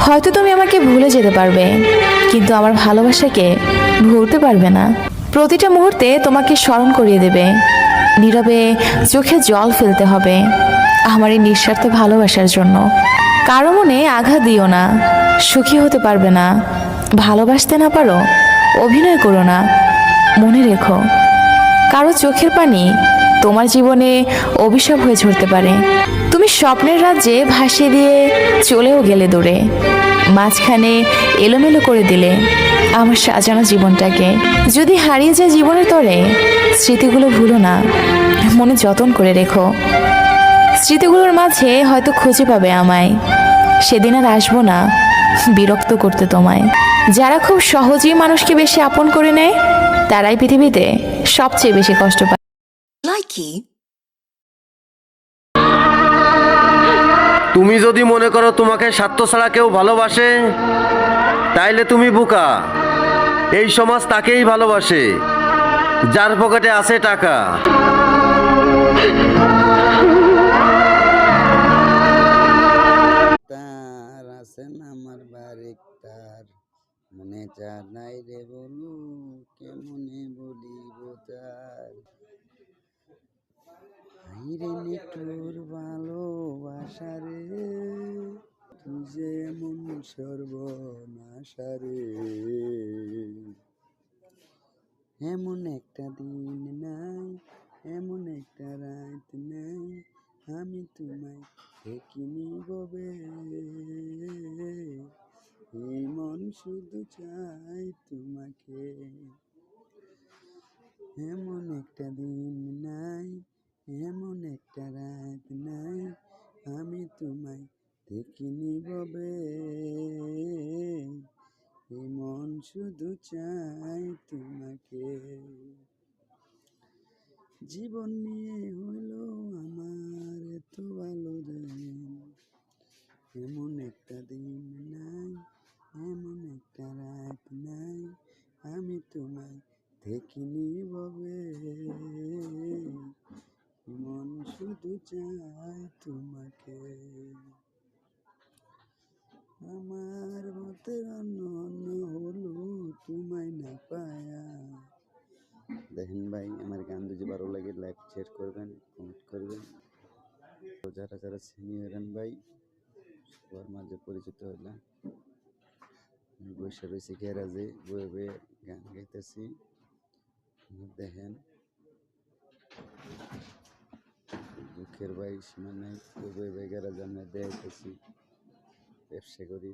হয়তো তুমি আমাকে ভুলে যেতে পারবে, কিন্তু আমার ভালোবাসাকে ভুলতে পারবে না। প্রতিটা মুহূর্তে তোমাকে স্মরণ করিয়ে দেবে। নীরবে চোখে জল ফেলতে হবে আমার এই নিঃস্বার্থ ভালোবাসার জন্য। কারো মনে আঘাত দিও না, সুখী হতে পারবে না। ভালোবাসতে না পারো, অভিনয় করো না। মনে রেখো, কারো চোখের পানি তোমার জীবনে অভিশাপ হয়ে ঝরতে পারে। তুমি স্বপ্নের রাজ্যে ভাসিয়ে দিয়ে চলেও গেলে দূরে, মাঝখানে এলোমেলো করে দিলে আমার সাজানো জীবনটাকে। যদি হারিয়ে যায় জীবনের তরে, স্মৃতিগুলো ভুলো না, মনে যতন করে রেখো। স্মৃতিগুলোর মাঝে হয়তো খুঁজে পাবে আমায়। সেদিন আর আসবো না বিরক্ত করতে তোমায়। যারা খুব সহজেই মানুষকে বেশি আপন করে নেয়, তারাই পৃথিবীতে সবচেয়ে বেশি কষ্ট পায়। Likey. তুমি যদি মনে করো তোমাকে স্বার্থ ছাড়া কেউ ভালোবাসে, তাইলে তুমি বোকা। এই সমাজ তাকেই ভালোবাসে যার পকেটে আছে টাকা। তার আছেন আমার বাড়ির তার, মনে জানাই রে বলু কেমনে বলিব তার। হাইরে নিঠুর ভালোবাসা রে, তুই যে মন সর্বনাশা রে। এমন একটা দিন নাই, এমন একটা রাত নাই, আমি তোমায় দেখিনি ববে। এই মন শুধু চাই তোমাকে। এমন একটা দিন নাই, এমন একটা রাত নাই, আমি তোমায় দেখিনি ববে। এই মন শুধু চাই তোমাকে। জীবন নিয়ে হইল আমার এত ভালো রে, এমন একটা দিন নাই, এমন একটা রাত নাই, আমি তোমায় দেখিনি ববে। মন শুধু চাই তোমাকে। আমার মতে অন্য অন্য হলো তোমায় না পায়া। দেখেন ভাই, আমার গান যদি ভালো লাগে লাইক শেয়ার করবেন, কমেন্ট করবেন। তো যারা যারা সিনিয়র গান ভাই, সবার মাঝে পরিচিত হলাম। বসে রয়েছি গ্যারাজে, বয়ে বয়ে গান গাইতেছি। দেখেন দুঃখের ভাই সীমা নাই, বয়ে বয়ে গ্যারাজে আমরা দেখাইতেছি, ব্যবসা করি।